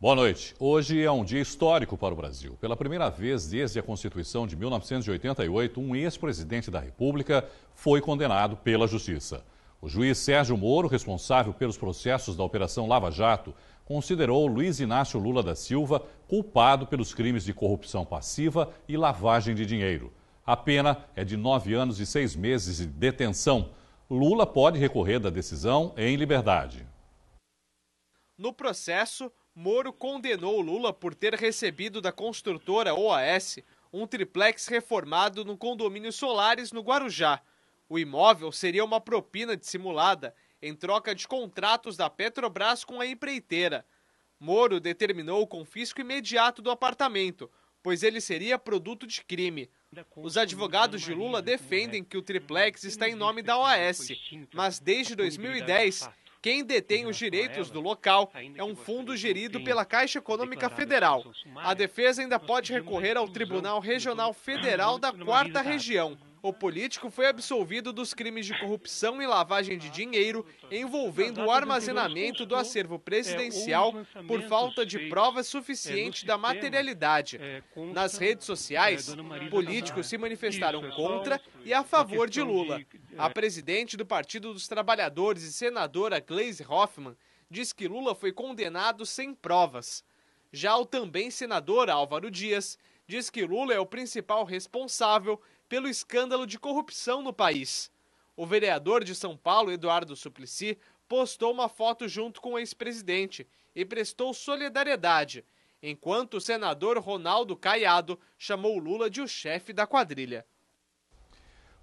Boa noite. Hoje é um dia histórico para o Brasil. Pela primeira vez desde a Constituição de 1988, um ex-presidente da República foi condenado pela Justiça. O juiz Sérgio Moro, responsável pelos processos da Operação Lava Jato, considerou Luiz Inácio Lula da Silva culpado pelos crimes de corrupção passiva e lavagem de dinheiro. A pena é de 9 anos e 6 meses de detenção. Lula pode recorrer da decisão em liberdade. No processo, Moro condenou Lula por ter recebido da construtora OAS um triplex reformado no condomínio Solares, no Guarujá. O imóvel seria uma propina dissimulada em troca de contratos da Petrobras com a empreiteira. Moro determinou o confisco imediato do apartamento, pois ele seria produto de crime. Os advogados de Lula defendem que o triplex está em nome da OAS, mas desde 2010... quem detém os direitos do local é um fundo gerido pela Caixa Econômica Federal. A defesa ainda pode recorrer ao Tribunal Regional Federal da 4ª Região. O político foi absolvido dos crimes de corrupção e lavagem de dinheiro envolvendo o armazenamento do acervo presidencial por falta de prova suficiente da materialidade. Nas redes sociais, políticos se manifestaram contra e a favor de Lula. A presidente do Partido dos Trabalhadores e senadora Gleisi Hoffmann diz que Lula foi condenado sem provas. Já o também senador Álvaro Dias diz que Lula é o principal responsável pelo escândalo de corrupção no país. O vereador de São Paulo, Eduardo Suplicy, postou uma foto junto com o ex-presidente e prestou solidariedade, enquanto o senador Ronaldo Caiado chamou Lula de o chefe da quadrilha.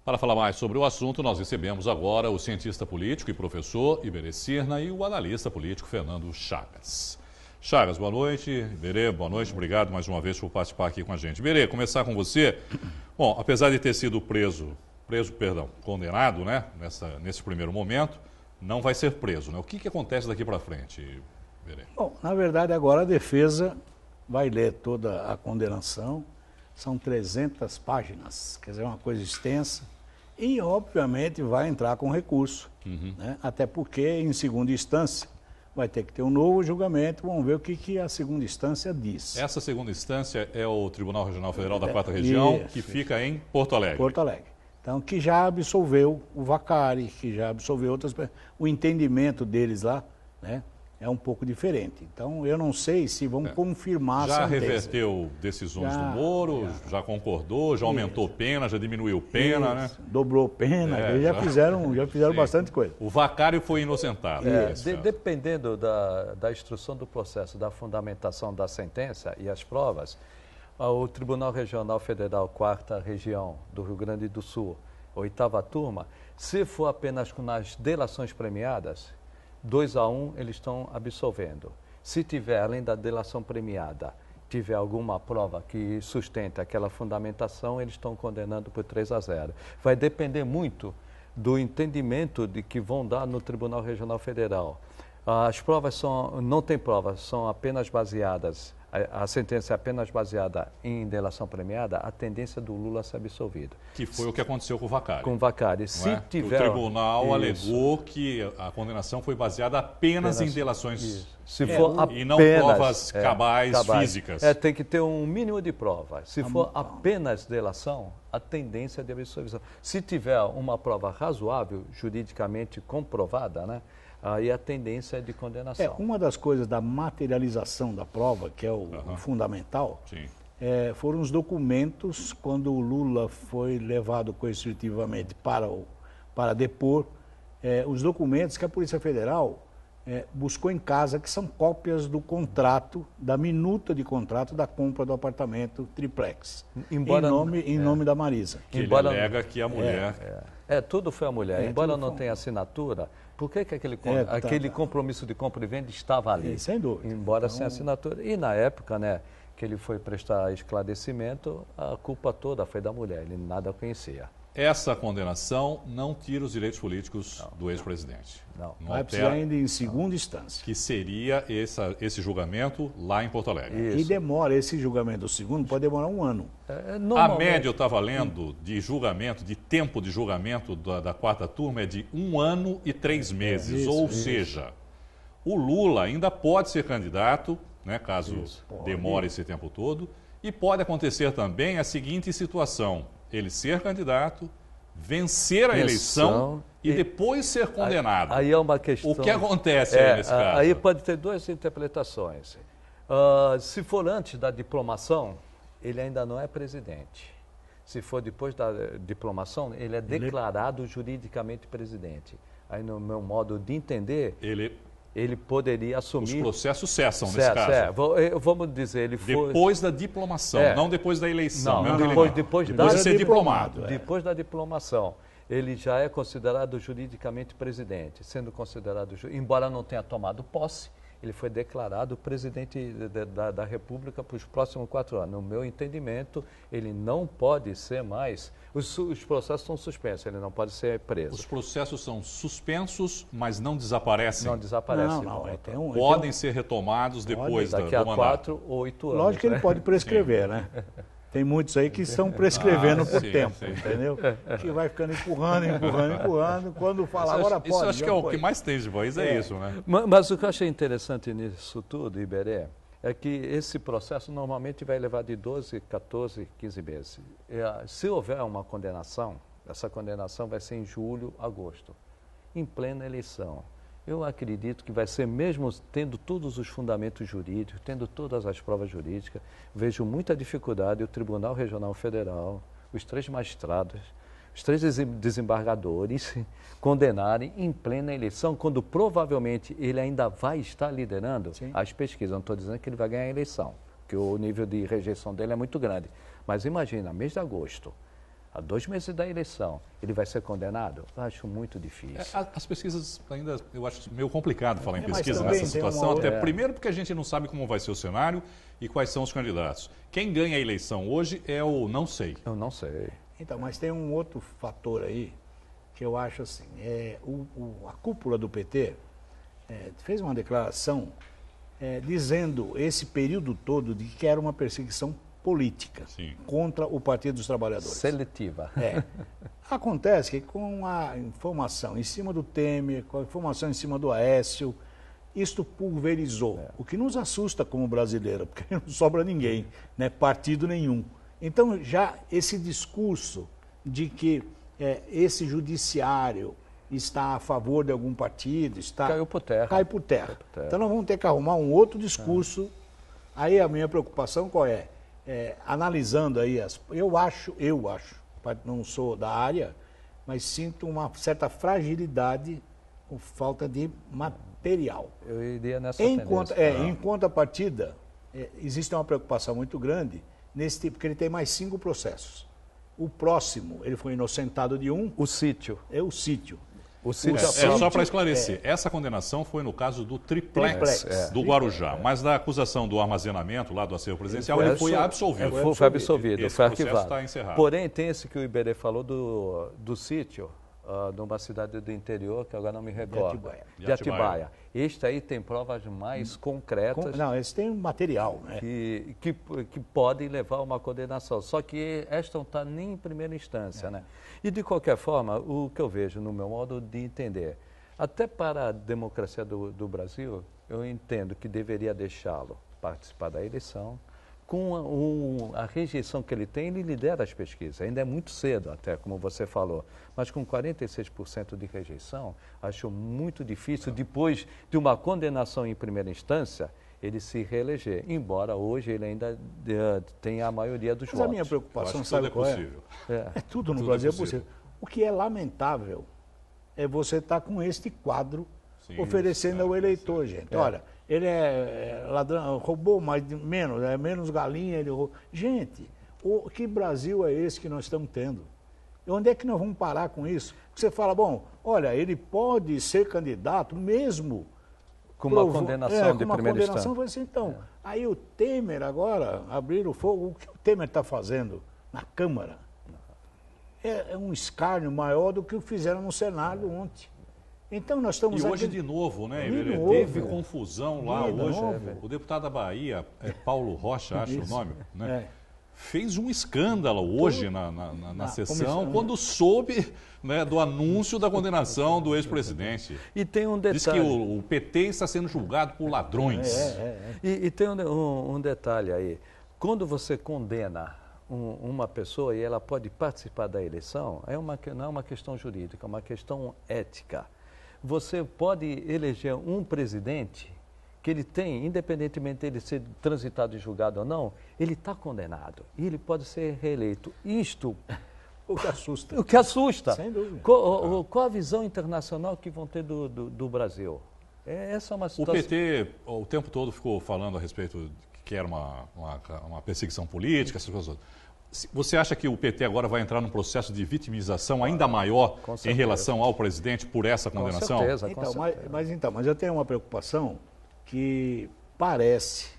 Para falar mais sobre o assunto, nós recebemos agora o cientista político e professor Iberê Cirna e o analista político Fernando Chagas. Chagas, boa noite. Iberê, boa noite. Obrigado mais uma vez por participar aqui com a gente. Iberê, começar com você. Bom, apesar de ter sido condenado, né, nesse primeiro momento, não vai ser preso, né? O que acontece daqui para frente, Iberê? Bom, na verdade, agora a defesa vai ler toda a condenação. São 300 páginas, quer dizer, uma coisa extensa. E, obviamente, vai entrar com recurso, né? Até porque, em segunda instância, vai ter que ter um novo julgamento. Vamos ver o que a segunda instância diz. Essa segunda instância é o Tribunal Regional Federal da 4ª Região, que fica em Porto Alegre. Porto Alegre. Então, que já absolveu o Vacari, que já absolveu outras pessoas. O entendimento deles lá, né, é um pouco diferente. Então, eu não sei se vão confirmar a sentença. Já reverteu decisões do Moro, já concordou, já aumentou pena, já diminuiu pena, né? Dobrou pena, já fizeram bastante coisa. O Vacari foi inocentado. Dependendo da instrução do processo, da fundamentação da sentença e as provas, o Tribunal Regional Federal 4ª Região do Rio Grande do Sul, 8ª turma, se for apenas com as delações premiadas, 2-1 eles estão absolvendo. Se tiver, além da delação premiada, tiver alguma prova que sustenta aquela fundamentação, eles estão condenando por 3-0. Vai depender muito do entendimento de que vão dar no Tribunal Regional Federal. As provas não tem provas, são apenas baseadas, a sentença é apenas baseada em delação premiada, a tendência do Lula ser absolvido. Que foi o que aconteceu com o Vacari. Com o Vacari. Se tiver... O tribunal alegou que a condenação foi baseada apenas em delações se for e não provas cabais físicas. Tem que ter um mínimo de prova. Se for apenas delação, a tendência é de absolvição. Se tiver uma prova razoável, juridicamente comprovada, né? Aí a tendência é de condenação. Uma das coisas da materialização da prova, que é o fundamental, foram os documentos, quando o Lula foi levado coercitivamente para depor, os documentos que a Polícia Federal buscou em casa, que são cópias do contrato, da minuta de contrato da compra do apartamento triplex, em nome da Marisa. Que ele alega que a mulher... tudo foi a mulher. Embora não tenha assinatura, por que aquele compromisso de compra e venda estava ali? Sem dúvida. Embora sem assinatura. E na época, né, que ele foi prestar esclarecimento, a culpa toda foi da mulher, ele nada conhecia. Essa condenação não tira os direitos políticos do ex-presidente. Não vai precisar ainda em segunda instância. Que seria esse julgamento lá em Porto Alegre. E demora, esse julgamento do segundo pode demorar 1 ano. A média, eu estava lendo, de julgamento, de tempo de julgamento da 4ª turma é de 1 ano e 3 meses. Ou seja, o Lula ainda pode ser candidato né, caso demore esse tempo todo. E pode acontecer também a seguinte situação: ele ser candidato, vencer a eleição e depois ser condenado. Aí é uma questão... O que acontece aí nesse caso? Aí pode ter duas interpretações. Se for antes da diplomação, ele ainda não é presidente. Se for depois da diplomação, ele é declarado juridicamente presidente. Aí, no meu modo de entender, ele poderia assumir... Os processos cessam nesse caso. Vamos dizer, ele foi... Depois da diplomação, não depois da eleição. Depois de ser diplomado. Depois da diplomação, ele já é considerado juridicamente presidente. Sendo considerado, embora não tenha tomado posse, ele foi declarado presidente da República para os próximos 4 anos. No meu entendimento, ele não pode ser mais... Os processos estão suspensos, ele não pode ser preso. Os processos são suspensos, mas não desaparecem? Não desaparecem. Podem ser retomados depois do mandato. Daqui a 4 ou 8 anos. Lógico que ele pode prescrever, né? Tem muitos aí que estão prescrevendo por tempo, entendeu? Que vai ficando empurrando. Quando fala, agora pode. Isso acho que é o que mais tem de país, é isso, né? Mas o que eu achei interessante nisso tudo, Iberê, é que esse processo normalmente vai levar de 12, 14, 15 meses. Se houver uma condenação, essa condenação vai ser em julho, agosto, em plena eleição. Eu acredito que vai ser, mesmo tendo todos os fundamentos jurídicos, tendo todas as provas jurídicas, vejo muita dificuldade o Tribunal Regional Federal, os 3 magistrados, os 3 desembargadores condenarem em plena eleição, quando provavelmente ele ainda vai estar liderando as pesquisas. Não estou dizendo que ele vai ganhar a eleição, porque o nível de rejeição dele é muito grande. Mas imagina, mês de agosto, a 2 meses da eleição, ele vai ser condenado? Eu acho muito difícil. As pesquisas ainda, eu acho meio complicado falar em pesquisa nessa situação, até primeiro porque a gente não sabe como vai ser o cenário e quais são os candidatos. Quem ganha a eleição hoje é o não sei. Eu não sei. Então, mas tem um outro fator aí que eu acho assim, a cúpula do PT fez uma declaração dizendo esse período todo de que era uma perseguição política contra o Partido dos Trabalhadores. Seletiva. Acontece que com a informação em cima do Temer, com a informação em cima do Aécio, isto pulverizou. O que nos assusta como brasileiro, porque não sobra ninguém, né? Partido nenhum. Então, já esse discurso de que esse judiciário está a favor de algum partido, caiu por terra. Cai por terra. Então, nós vamos ter que arrumar um outro discurso. Aí a minha preocupação qual é? Analisando aí, eu acho, não sou da área, mas sinto uma certa fragilidade com falta de material. Eu iria nessa tendência. Em contrapartida, existe uma preocupação muito grande nesse tipo, porque ele tem mais 5 processos. O próximo, ele foi inocentado de um. O sítio. O sítio. Só para esclarecer, essa condenação foi no caso do triplex do Guarujá, mas da acusação do armazenamento lá do acervo presidencial, ele foi absolvido. Foi absolvido, foi arquivado. Está encerrado. Porém, tem esse que o Iberê falou do sítio, de uma cidade do interior, que agora não me recordo. De Atibaia. Este aí tem provas mais concretas. Não, esse tem um material, né? Que podem levar a uma condenação. Só que esta não está nem em primeira instância, né? E, de qualquer forma, o que eu vejo, no meu modo de entender, até para a democracia do Brasil, eu entendo que deveria deixá-lo participar da eleição. Com a rejeição que ele tem, ele lidera as pesquisas. Ainda é muito cedo, até, como você falou. Mas com 46% de rejeição, acho muito difícil, depois de uma condenação em primeira instância, ele se reeleger. Embora hoje ele ainda tenha a maioria dos votos. Mas a minha preocupação, sabe qual é? Tudo no Brasil é possível. O que é lamentável é você estar com este quadro oferecendo ao eleitor, gente. Olha, ele é ladrão, roubou menos galinha, ele roubou. Gente, que Brasil é esse que nós estamos tendo? E onde é que nós vamos parar com isso? Você fala, bom, olha, ele pode ser candidato mesmo com uma condenação de primeira instância. Vai ser, então. Aí o Temer agora, abrir o fogo, o que o Temer está fazendo na Câmara é um escárnio maior do que o fizeram no Senado ontem. Então nós estamos E hoje de novo, né? Teve confusão lá hoje. O deputado da Bahia, Paulo Rocha, acho o nome, né? fez um escândalo hoje na sessão, quando soube, né, do anúncio da condenação do ex-presidente. E tem um detalhe. Diz que o PT está sendo julgado por ladrões. E tem um detalhe aí. Quando você condena uma pessoa e ela pode participar da eleição, não é uma questão jurídica, é uma questão ética. Você pode eleger um presidente que ele tem, independentemente dele ser transitado e julgado ou não, ele está condenado e ele pode ser reeleito. Isto... O que assusta. O que assusta. Sem dúvida. Qual a visão internacional que vão ter do Brasil? Essa é uma situação... O PT o tempo todo ficou falando a respeito de que era uma perseguição política, essas coisas. Você acha que o PT agora vai entrar num processo de vitimização ainda maior em relação ao presidente por essa condenação? Com certeza, mas eu tenho uma preocupação que parece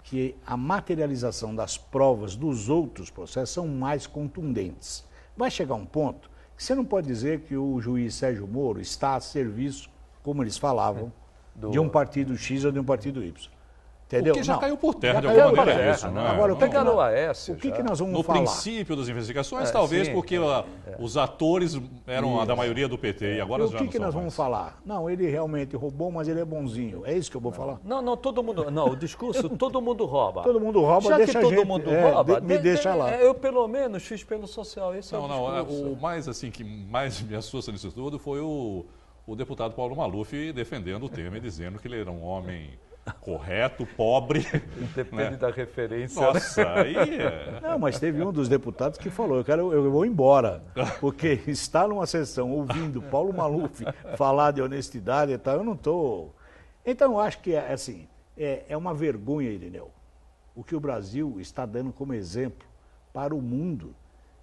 que a materialização das provas dos outros processos são mais contundentes. Vai chegar um ponto que você não pode dizer que o juiz Sérgio Moro está a serviço, como eles falavam, de um partido X ou de um partido Y. Entendeu? Porque já caiu por terra de caiu alguma por maneira terra, isso, né? né? Agora, pegaram o Aécio. O que nós vamos no falar? No princípio das investigações, talvez, sim, porque os atores eram da maioria do PT e agora já não são. O que nós vamos falar? Não, ele realmente roubou, mas ele é bonzinho. É isso que eu vou falar? Não, todo mundo... Não, o discurso, todo mundo rouba. Todo mundo rouba, já deixa que todo mundo rouba, me deixa lá. Eu, pelo menos, fiz pelo social. Esse é o discurso. O mais, assim, que mais me assusta nisso tudo foi o deputado Paulo Maluf defendendo o Temer, dizendo que ele era um homem... correto, pobre. Depende, né, da referência. Nossa, né? aí Não, mas teve um dos deputados que falou, eu vou embora, porque estar numa sessão ouvindo Paulo Maluf falar de honestidade e tal, eu não estou... Então, eu acho que, assim, é uma vergonha, Irineu, o que o Brasil está dando como exemplo para o mundo.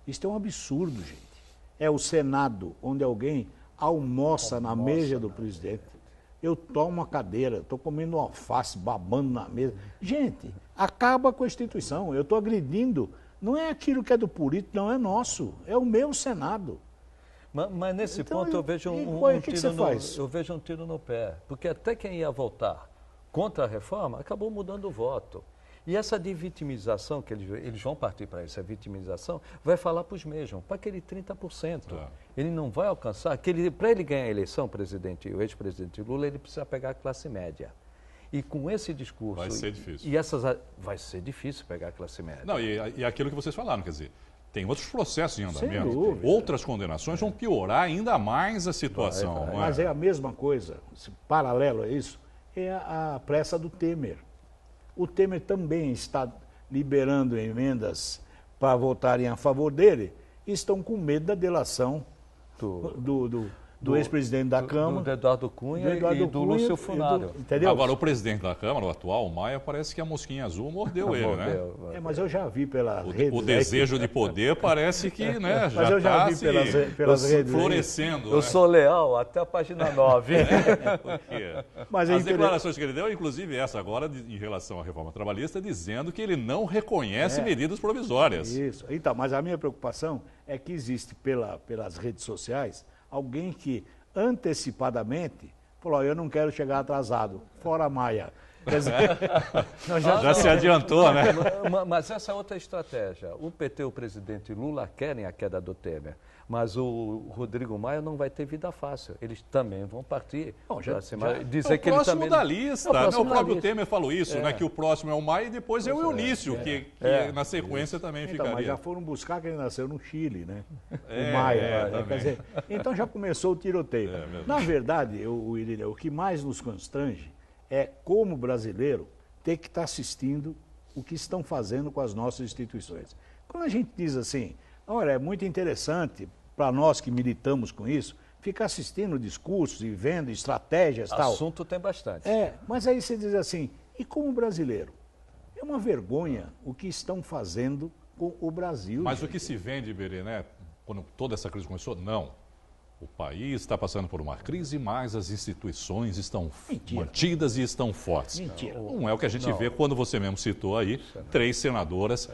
Isso é um absurdo, gente. É o Senado, onde alguém almoça na mesa do presidente. Eu tomo uma cadeira, estou comendo um alface, babando na mesa. Gente, acaba com a instituição. Eu estou agredindo. Não é aquilo que é do político, não é nosso. É o meu Senado. Mas nesse então, ponto eu vejo eu vejo um tiro no pé. Porque até quem ia votar contra a reforma acabou mudando o voto. E essa de vitimização, que eles vão partir para essa vitimização, vai falar para os mesmos, para aquele 30%. Ele não vai alcançar, para ele ganhar a eleição, o ex-presidente Lula, ele precisa pegar a classe média. E com esse discurso... Vai ser difícil. Vai ser difícil pegar a classe média. Não, e aquilo que vocês falaram, quer dizer, tem outros processos em andamento, outras condenações vão piorar ainda mais a situação. Mas é a mesma coisa, paralelo a isso, é a pressa do Temer. O Temer também está liberando emendas para votarem a favor dele e estão com medo da delação do ex-presidente da Câmara. Do Eduardo Cunha e do Lúcio Funaro. Entendeu? Agora, o presidente da Câmara, o atual, o Maia, parece que a mosquinha azul mordeu ele, né? Mas eu já vi pelas redes. O desejo de poder parece que, né, já está pelas redes florescendo. Eu sou leal até a página 9. Mas as declarações que ele deu, inclusive essa agora, em relação à reforma trabalhista, dizendo que ele não reconhece medidas provisórias. Isso. Então, mas a minha preocupação é que existe pelas redes sociais alguém que antecipadamente falou, eu não quero chegar atrasado, fora Maia. Quer dizer, já se adiantou, né? Mas essa é outra estratégia. O PT e o presidente Lula querem a queda do Temer, mas o Rodrigo Maia não vai ter vida fácil. Eles também vão partir. Dizer que ele também... da lista. O próprio Temer falou isso, né? Que o próximo é o Maia e depois é o Eunício, que na sequência também ficaria. Mas já foram buscar que ele nasceu no Chile, né? O Maia. Quer dizer, então já começou o tiroteio. Na verdade, Irineu, o que mais nos constrange é, como brasileiro, ter que estar assistindo o que estão fazendo com as nossas instituições. Quando a gente diz assim, olha, é muito interessante para nós que militamos com isso, ficar assistindo discursos e vendo estratégias e tal. Assunto tem bastante. Mas aí você diz assim, e como brasileiro? É uma vergonha o que estão fazendo com o Brasil. Mas gente. O que se vende, Iberê, né, quando toda essa crise começou, não. O país está passando por uma crise, mas as instituições estão mantidas e estão fortes. Mentira. Não é o que a gente vê quando você mesmo citou aí, 3 senadoras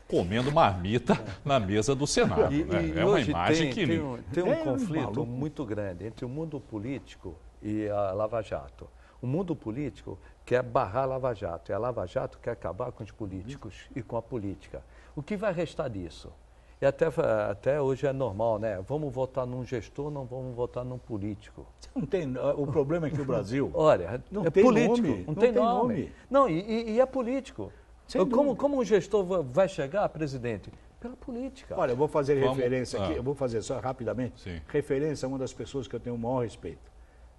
comendo marmita na mesa do Senado. É uma imagem que... Tem um conflito muito grande entre o mundo político e a Lava Jato. O mundo político quer barrar a Lava Jato. E a Lava Jato quer acabar com os políticos e com a política. O que vai restar disso? E até hoje é normal, né? Vamos votar num gestor, não vamos votar num político. Não tem, o problema é que o Brasil olha, não é tem político, nome, não tem nome. Não, e é político. Como um gestor vai chegar, presidente? Pela política. Olha, eu vou fazer referência aqui, eu vou fazer só rapidamente, Sim. referência a uma das pessoas que eu tenho o maior respeito.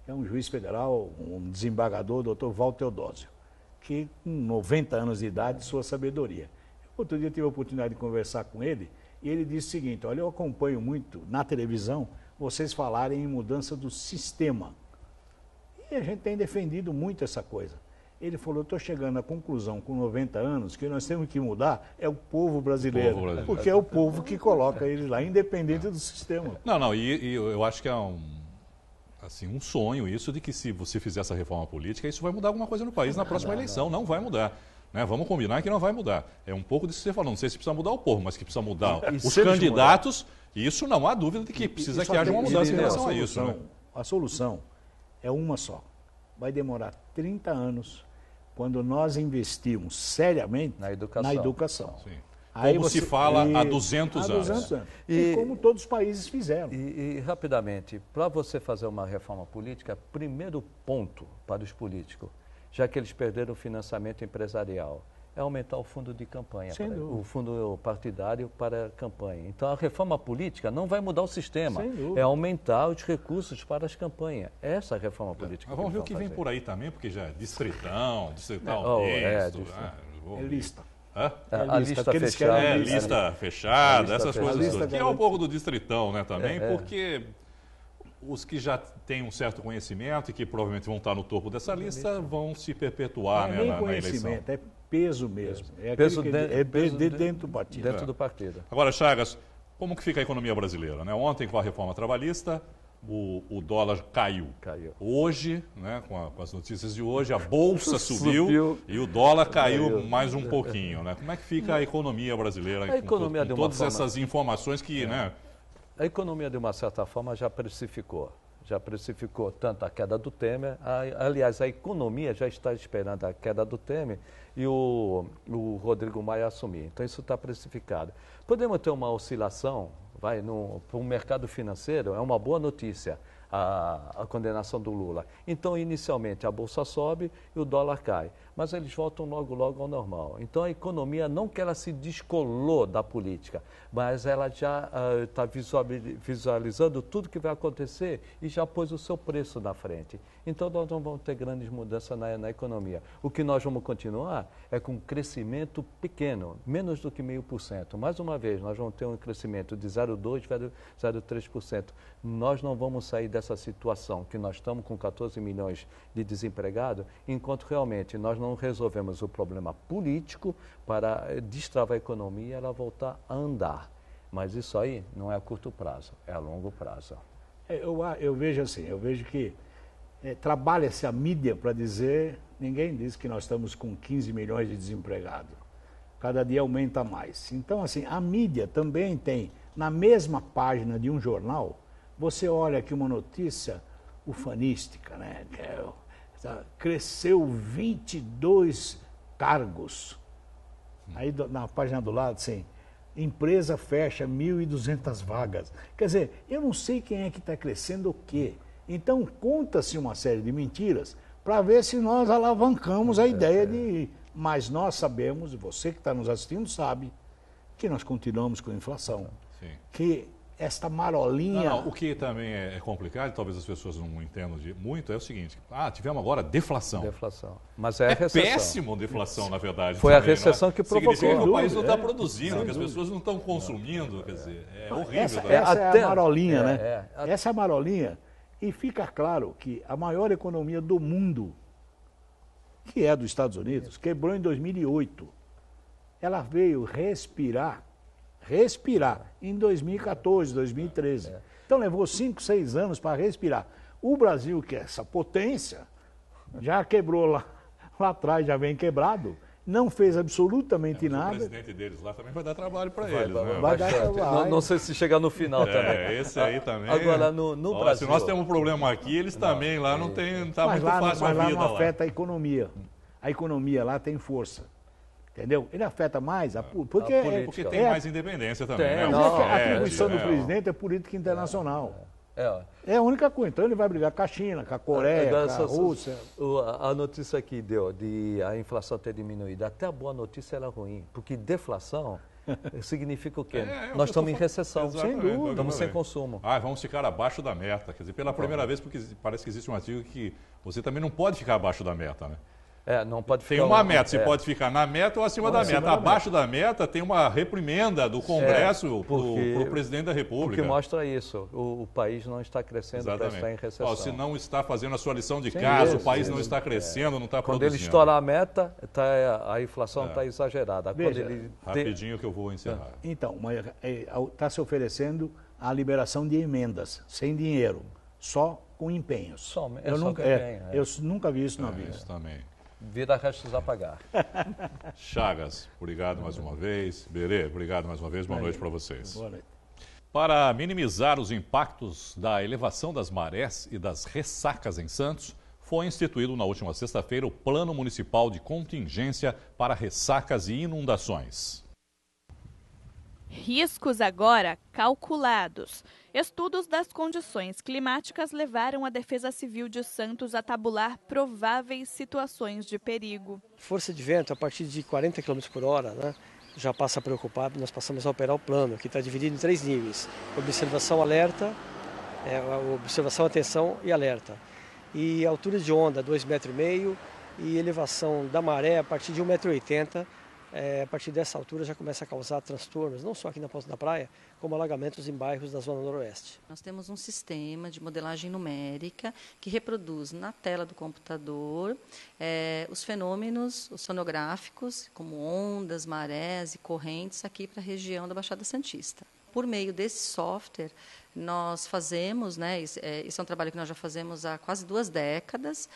É um juiz federal, um desembargador, o doutor Walter Teodósio, que com 90 anos de idade, sua sabedoria. Outro dia eu tive a oportunidade de conversar com ele, e ele disse o seguinte: olha, eu acompanho muito na televisão vocês falarem em mudança do sistema. E a gente tem defendido muito essa coisa. Ele falou: eu estou chegando à conclusão com 90 anos que nós temos que mudar é o povo brasileiro, porque é o povo que coloca eles lá, independente do sistema. Não, e eu acho que é um sonho isso de que se você fizer essa reforma política, isso vai mudar alguma coisa no país na próxima eleição. Não vai mudar. Né? Vamos combinar que não vai mudar. É um pouco disso que você falou. Não sei se precisa mudar o povo, mas que precisa mudar os candidatos. Isso não há dúvida de que precisa que haja uma mudança em relação a isso. Né? A solução é uma só. Vai demorar 30 anos quando nós investirmos seriamente na educação. Sim. Aí como se fala há 200 anos. E como todos os países fizeram. E rapidamente, para você fazer uma reforma política, primeiro ponto para os políticos, já que eles perderam o financiamento empresarial, é aumentar o fundo de campanha, o fundo partidário para a campanha. Então, a reforma política não vai mudar o sistema, é aumentar os recursos para as campanhas. Essa é a reforma política. Mas vamos ver o que vem por aí também, porque já é distritão lista. A lista fechada. Lista fechada, essas coisas. Que é um pouco do distritão, né, também, porque os que já têm um certo conhecimento e que provavelmente vão estar no topo dessa lista vão se perpetuar na eleição. É peso mesmo. É peso dentro do partido. Dentro do partido. Agora, Chagas, como que fica a economia brasileira? Né? Ontem, com a reforma trabalhista, o dólar caiu. Hoje, né, com as notícias de hoje, a Bolsa subiu e o dólar caiu mais um pouquinho. Né? Como é que fica a economia brasileira com todas essas informações que... Né, a economia, de uma certa forma, já precificou tanto a queda do Temer, aliás, a economia já está esperando a queda do Temer e o Rodrigo Maia assumir. Então, isso está precificado. Podemos ter uma oscilação, para o mercado financeiro, é uma boa notícia a condenação do Lula. Então, inicialmente, a Bolsa sobe e o dólar cai, mas eles voltam logo ao normal. Então, a economia, não que ela se descolou da política, mas ela já está visualizando tudo que vai acontecer e já pôs o seu preço na frente. Então, nós não vamos ter grandes mudanças na economia. O que nós vamos continuar é com um crescimento pequeno, menos do que 0,5%. Mais uma vez, nós vamos ter um crescimento de 0,2%, 0,3%. Nós não vamos sair dessa situação que nós estamos com 14 milhões de desempregados, enquanto realmente nós não resolvemos o problema político para destravar a economia e ela voltar a andar. Mas isso aí não é a curto prazo, é a longo prazo. Eu vejo assim, que trabalha-se a mídia para dizer, ninguém diz que nós estamos com 15 milhões de desempregados. Cada dia aumenta mais. Então, assim, a mídia também tem, na mesma página de um jornal, você olha aqui uma notícia ufanística, né? Cresceu 22 cargos. Aí na página do lado, assim, empresa fecha 1.200 vagas. Quer dizer, eu não sei quem é que está crescendo o quê. Então, conta-se uma série de mentiras para ver se nós alavancamos a ideia de... Mas nós sabemos, e você que está nos assistindo sabe, que nós continuamos com inflação. Sim. Que esta marolinha... O que também é complicado, e talvez as pessoas não entendam muito, é o seguinte: tivemos agora deflação. Mas é a recessão. Péssimo deflação, na verdade. Foi também, a recessão que provocou. Significa que o país não está produzindo, que as pessoas não estão consumindo, quer dizer, é horrível. Essa é a marolinha, né? Essa é a marolinha. E fica claro que a maior economia do mundo, que é dos Estados Unidos, quebrou em 2008. Ela veio respirar em 2014, 2013. Então levou 5, 6 anos para respirar. O Brasil, que é essa potência, já quebrou lá atrás, já vem quebrado. Não fez absolutamente nada. O presidente deles lá também vai dar trabalho para eles. Vai dar trabalho. Não sei se chegar no final também. Esse aí também. Agora, no Brasil... Se nós temos um problema aqui, eles também lá não tem... Está muito fácil a vida lá. Mas lá não afeta a economia. a economia lá tem força. Entendeu? Ele afeta mais porque tem mais independência também. Né? A atribuição do presidente é política internacional. É a única coisa. Então ele vai brigar com a China, com a Coreia, com a Rússia. A notícia que deu de a inflação ter diminuído, até a boa notícia era ruim, porque deflação significa o quê? Nós estamos em recessão, sem dúvida. Estamos sem consumo. Vamos ficar abaixo da meta. Quer dizer, pela primeira vez, porque parece que existe um artigo que você também não pode ficar abaixo da meta, né? Não pode ficar. Tem uma meta, você pode ficar na meta ou acima da meta. Abaixo da meta tem uma reprimenda do Congresso para o presidente da República. Porque mostra isso, o país não está crescendo, está em recessão. Se não está fazendo a sua lição de casa, o país não está crescendo, não está produzindo. Quando ele estourar a meta, a inflação está exagerada. Veja, rapidinho que eu vou encerrar. Então, está se oferecendo a liberação de emendas, sem dinheiro, só com empenhos. Eu nunca vi isso na vida. Isso também. Vida restos a pagar. Chagas, obrigado mais uma vez. Berê, obrigado mais uma vez. Boa noite para vocês. Boa noite. Para minimizar os impactos da elevação das marés e das ressacas em Santos, foi instituído na última sexta-feira o Plano Municipal de Contingência para Ressacas e Inundações. Riscos agora calculados. Estudos das condições climáticas levaram a Defesa Civil de Santos a tabular prováveis situações de perigo. Força de vento a partir de 40 km por hora, né, já passa a preocupar. Nós passamos a operar o plano, que está dividido em 3 níveis. Observação, alerta, observação, atenção e alerta. E altura de onda 2,5 m e elevação da maré a partir de 1,80 m. A partir dessa altura já começa a causar transtornos, não só aqui na Ponta da Praia, como alagamentos em bairros da Zona Noroeste. Nós temos um sistema de modelagem numérica que reproduz na tela do computador os fenômenos sonográficos, como ondas, marés e correntes aqui para a região da Baixada Santista. Por meio desse software, nós fazemos, isso é um trabalho que nós já fazemos há quase 2 décadas,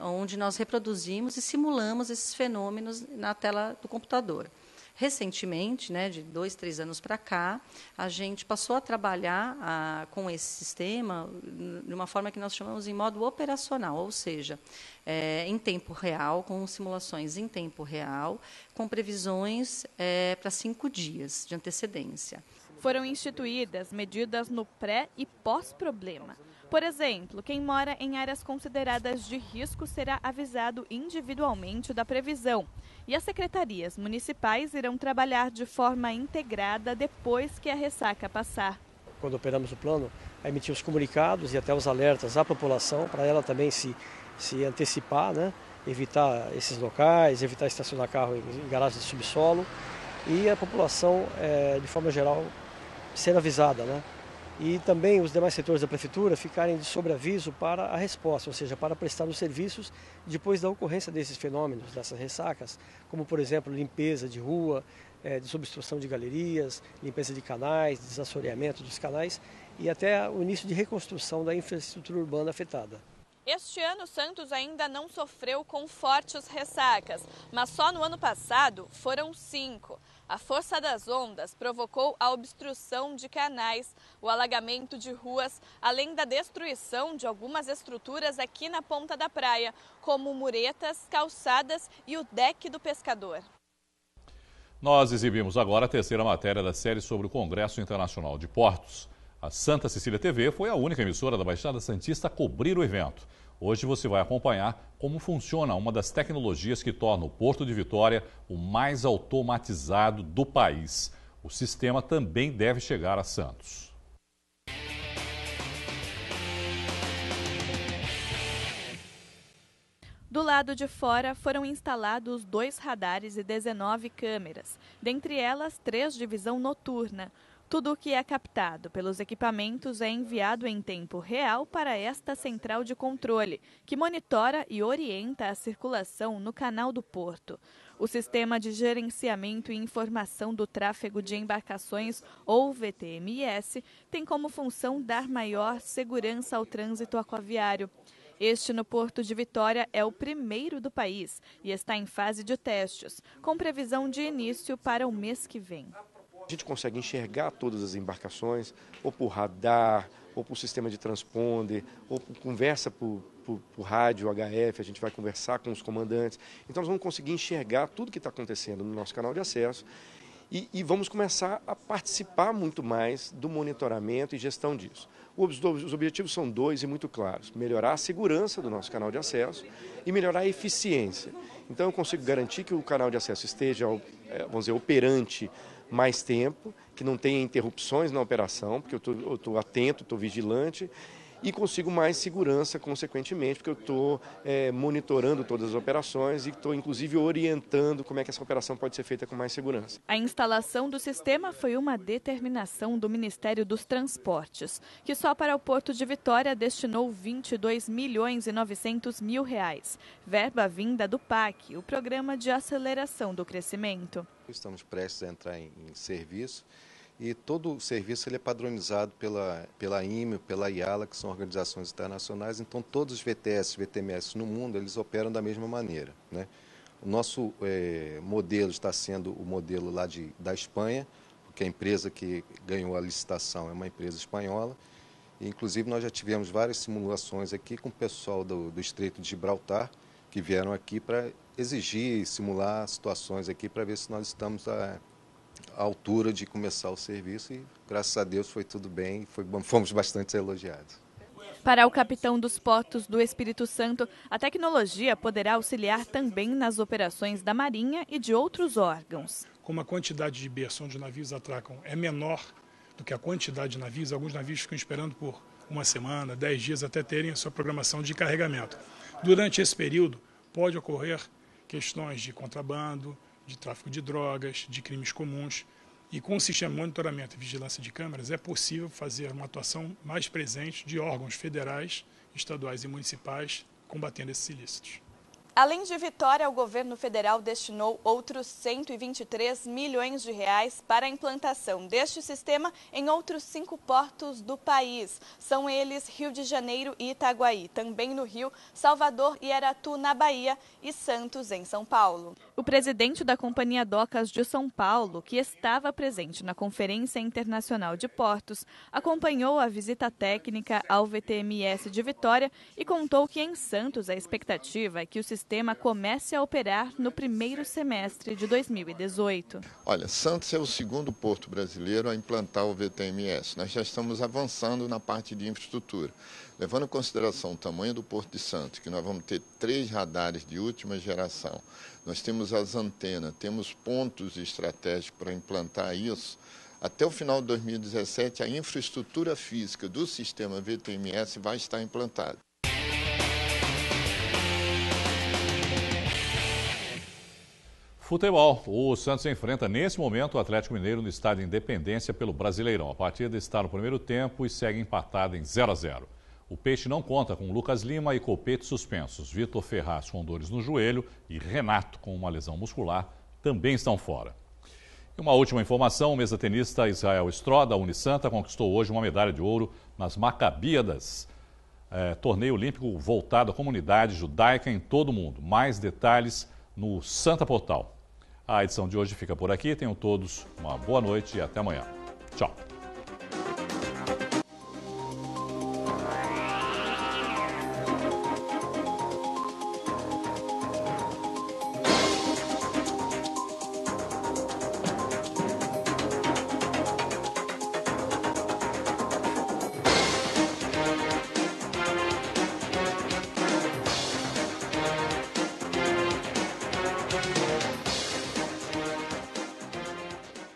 onde nós reproduzimos e simulamos esses fenômenos na tela do computador. Recentemente, de 2, 3 anos para cá, a gente passou a trabalhar com esse sistema de uma forma que nós chamamos em modo operacional, ou seja, em tempo real, com simulações em tempo real, com previsões para 5 dias de antecedência. Foram instituídas medidas no pré- e pós-problema. Por exemplo, quem mora em áreas consideradas de risco será avisado individualmente da previsão. E as secretarias municipais irão trabalhar de forma integrada depois que a ressaca passar. Quando operamos o plano, emitimos comunicados e até os alertas à população, para ela também se antecipar, evitar esses locais, evitar estacionar carro em garagens de subsolo. E a população, de forma geral, ser avisada, E também os demais setores da prefeitura ficarem de sobreaviso para a resposta, ou seja, para prestar os serviços depois da ocorrência desses fenômenos, dessas ressacas, como, por exemplo, limpeza de rua, desobstrução de galerias, limpeza de canais, desassoreamento dos canais e até o início de reconstrução da infraestrutura urbana afetada. Este ano, Santos ainda não sofreu com fortes ressacas, mas só no ano passado foram 5. A força das ondas provocou a obstrução de canais, o alagamento de ruas, além da destruição de algumas estruturas aqui na Ponta da Praia, como muretas, calçadas e o deck do pescador. Nós exibimos agora a terceira matéria da série sobre o Congresso Internacional de Portos. A Santa Cecília TV foi a única emissora da Baixada Santista a cobrir o evento. Hoje você vai acompanhar como funciona uma das tecnologias que torna o Porto de Vitória o mais automatizado do país. O sistema também deve chegar a Santos. Do lado de fora foram instalados 2 radares e 19 câmeras, dentre elas 3 de visão noturna. Tudo o que é captado pelos equipamentos é enviado em tempo real para esta central de controle, que monitora e orienta a circulação no canal do Porto. O Sistema de Gerenciamento e Informação do Tráfego de Embarcações, ou VTMIS, tem como função dar maior segurança ao trânsito aquaviário. Este no Porto de Vitória é o primeiro do país e está em fase de testes, com previsão de início para o mês que vem. A gente consegue enxergar todas as embarcações, ou por radar, ou por sistema de transponder, ou por conversa por por rádio, HF, a gente vai conversar com os comandantes. Então nós vamos conseguir enxergar tudo que está acontecendo no nosso canal de acesso e vamos começar a participar muito mais do monitoramento e gestão disso. Os objetivos são 2 e muito claros: melhorar a segurança do nosso canal de acesso e melhorar a eficiência. Então eu consigo garantir que o canal de acesso esteja, vamos dizer, operante mais tempo, que não tenha interrupções na operação, porque eu estou atento, estou vigilante, e consigo mais segurança, consequentemente, porque eu estou monitorando todas as operações e estou, inclusive, orientando como é que essa operação pode ser feita com mais segurança. A instalação do sistema foi uma determinação do Ministério dos Transportes, que só para o Porto de Vitória destinou R$ 22.900.000, verba vinda do PAC, o Programa de Aceleração do Crescimento. Estamos prestes a entrar em serviço. E todo o serviço ele é padronizado pela IME, pela IALA, que são organizações internacionais. Então, todos os VTS, VTMS no mundo, eles operam da mesma maneira, né? O nosso modelo está sendo o modelo lá da Espanha, porque a empresa que ganhou a licitação é uma empresa espanhola. E, inclusive, nós já tivemos várias simulações aqui com o pessoal do Estreito de Gibraltar, que vieram aqui para exigir e simular situações aqui para ver se nós estamos à altura de começar o serviço, e graças a Deus foi tudo bem, fomos bastante elogiados. Para o capitão dos portos do Espírito Santo, a tecnologia poderá auxiliar também nas operações da Marinha e de outros órgãos. Como a quantidade de berços onde os navios atracam é menor do que a quantidade de navios, alguns navios ficam esperando por 1 semana, 10 dias até terem a sua programação de carregamento. Durante esse período pode ocorrer questões de contrabando, de tráfico de drogas, de crimes comuns. E com o sistema de monitoramento e vigilância de câmeras é possível fazer uma atuação mais presente de órgãos federais, estaduais e municipais combatendo esses ilícitos. Além de Vitória, o governo federal destinou outros R$ 123 milhões para a implantação deste sistema em outros 5 portos do país. São eles Rio de Janeiro e Itaguaí, também no Rio, Salvador e Aratu, na Bahia, e Santos, em São Paulo. O presidente da Companhia Docas de São Paulo, que estava presente na Conferência Internacional de Portos, acompanhou a visita técnica ao VTMS de Vitória e contou que em Santos a expectativa é que o sistema comece a operar no primeiro semestre de 2018. Olha, Santos é o segundo porto brasileiro a implantar o VTMS. Nós já estamos avançando na parte de infraestrutura. Levando em consideração o tamanho do Porto de Santos, que nós vamos ter 3 radares de última geração, nós temos as antenas, temos pontos estratégicos para implantar isso. Até o final de 2017, a infraestrutura física do sistema VTMS vai estar implantada. Futebol. O Santos enfrenta nesse momento o Atlético Mineiro no estádio Independência pelo Brasileirão. A partida está no primeiro tempo e segue empatada em 0-0. O Peixe não conta com Lucas Lima e Copete suspensos. Vitor Ferraz com dores no joelho e Renato com uma lesão muscular também estão fora. E uma última informação, o mesa-tenista Israel Stró, da Unisanta, conquistou hoje uma medalha de ouro nas Macabíadas, torneio olímpico voltado à comunidade judaica em todo o mundo. Mais detalhes no Santa Portal. A edição de hoje fica por aqui. Tenham todos uma boa noite e até amanhã. Tchau.